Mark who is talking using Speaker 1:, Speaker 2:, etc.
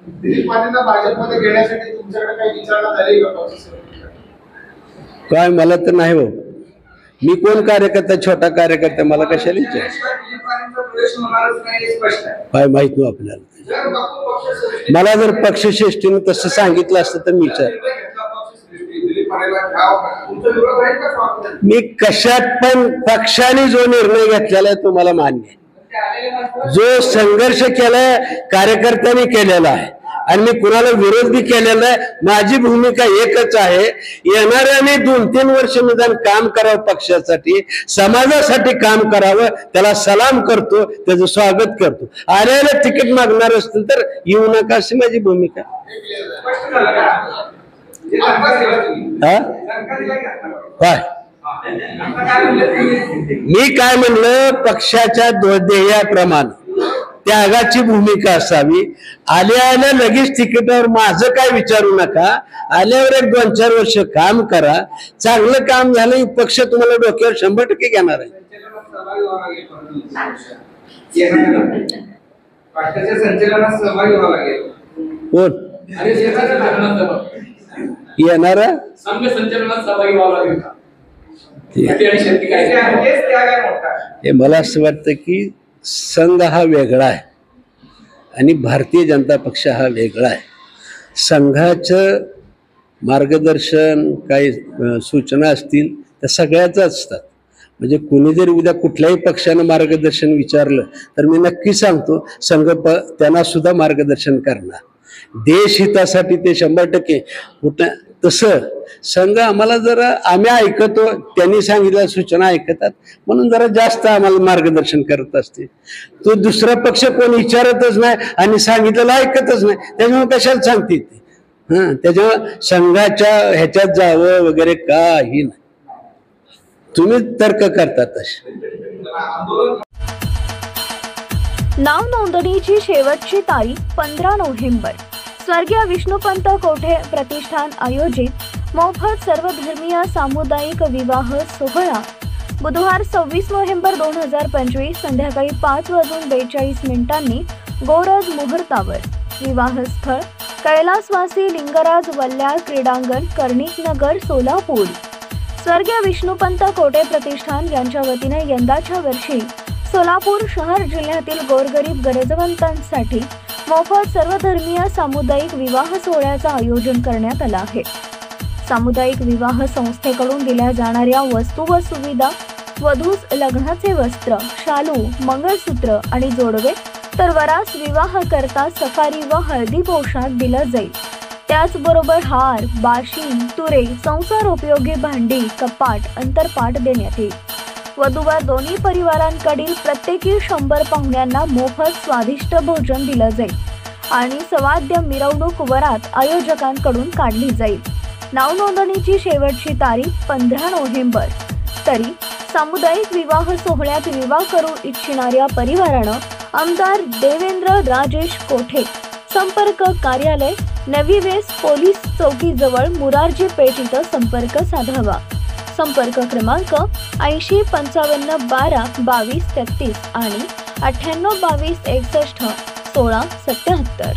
Speaker 1: दिलीप मानेंना भाजपमध्ये घेण्यासाठी तुमच्याकडे काही विचारणा झाली का पक्षाचे?
Speaker 2: काय मला तर नाही हो, मी कोण कार्यकर्ता, छोटा कार्यकर्ता, मला कशाला विचार काय माहित नाही आपल्याला. मला जर पक्षश्रेष्ठीने तसं सांगितलं असतं तर मी विचार, मी कशात पण पक्षाने जो निर्णय घेतलेला आहे तो मला मान्य आहे. जो संघर्ष केलाय कार्यकर्त्यांनी केलेला आहे आणि मी कुणाला विरोध बी केलेला आहे. माझी भूमिका एकच आहे, येणाऱ्याने 2-3 वर्ष निदान काम करावं, पक्षासाठी समाजासाठी काम करावं, त्याला सलाम करतो, त्याचं स्वागत करतो. आल्याला तिकीट मागणार असतील तर येऊ नका अशी माझी भूमिका. काय मी काय म्हणलं, पक्षाच्या ध्येयाप्रमाणे त्यागाची भूमिका असावी. आल्या लगेच तिकीटावर माझं काय विचारू नका. आल्यावर 1-2-4 वर्ष काम करा, चांगलं काम झालं पक्ष तुम्हाला डोक्यावर 100% घेणार आहे. कोण येणार हे मला असं वाटतं की संघ हा वेगळा आहे आणि भारतीय जनता पक्ष हा वेगळा आहे. संघाचं मार्गदर्शन काही सूचना असतील त्या सगळ्याच असतात. म्हणजे कुणी जरी उद्या कुठल्याही पक्षानं मार्गदर्शन विचारलं तर मी नक्की सांगतो संघ त्यांना सुद्धा मार्गदर्शन करणार. देशहितासाठी ते 100% कुठं तसं संघ आम्हाला जरा आम्ही ऐकतो, त्यांनी सांगितल्या सूचना ऐकतात म्हणून जरा जास्त आम्हाला मार्गदर्शन करत असते. तो दुसरा पक्ष कोण विचारतच नाही आणि सांगितलेलं ऐकतच नाही, त्याच्यामुळे कशाला सांगते ते. त्याच्यामुळे संघाच्या ह्याच्यात जावं वगैरे काही नाही. तुम्ही तर्क करता तसे.
Speaker 3: नाव नोंदणीची शेवटची तारीख 15 नोव्हेंबर. स्वर्गीय विष्णुपंत कोठे प्रतिष्ठान आयोजित मोफत सर्वधर्मीय सामुदायिक विवाह सोहळा बुधवार 26 नोव्हेंबर 2025 संध्याकाळी 5:42 गोरज मुहूर्तावर. विवाहस्थळ कैलासवासी लिंगराज वल्ल्याळ क्रीडांगण, कर्णिक नगर, सोलापूर. स्वर्गीय विष्णुपंत कोठे प्रतिष्ठान यांच्या वतीने यंदाच्या वर्षी सोलापूर शहर जिल्ह्यातील गोरगरीब गरजवंतांसाठी मोफत सर्वधर्मीय सामुदायिक विवाह सोहळ्याचं आयोजन करण्यात आलं आहे. सामुदायिक विवाह संस्थेकडून दिल्या जाणाऱ्या वस्तू व सुविधा, वधूस लग्नाचे वस्त्र, शालू, मंगळसूत्र आणि जोडवे, तर वरास विवाह करता सफारी व हळदी पोशाख दिला जाईल. त्याचबरोबर हार, बाशिंग, तुरे, संसार उपयोगी भांडी, कपाट, अंतरपाट देण्यात येईल. वधूवर दोन्ही परिवारांकडील प्रत्येकी 100 पाहुण्यांना मोफत स्वादिष्ट भोजन दिलं जाईल आणि सवाद्य मिरवणूक वरात आयोजकांकडून काढली जाईल. नाव नोंदणीची शेवटची तारीख 15 नोव्हेंबर. तरी सामुदायिक विवाह सोहळ्यात विवाह करू इच्छिणाऱ्या परिवारानं आमदार देवेंद्र राजेश कोठे, संपर्क कार्यालय, नवी वेस पोलीस चौकीजवळ मुरारजी पेठ इथं संपर्क साधावा. संपर्क क्रमांक 80 55 12 22 33 आणि 98 22 61 16 77.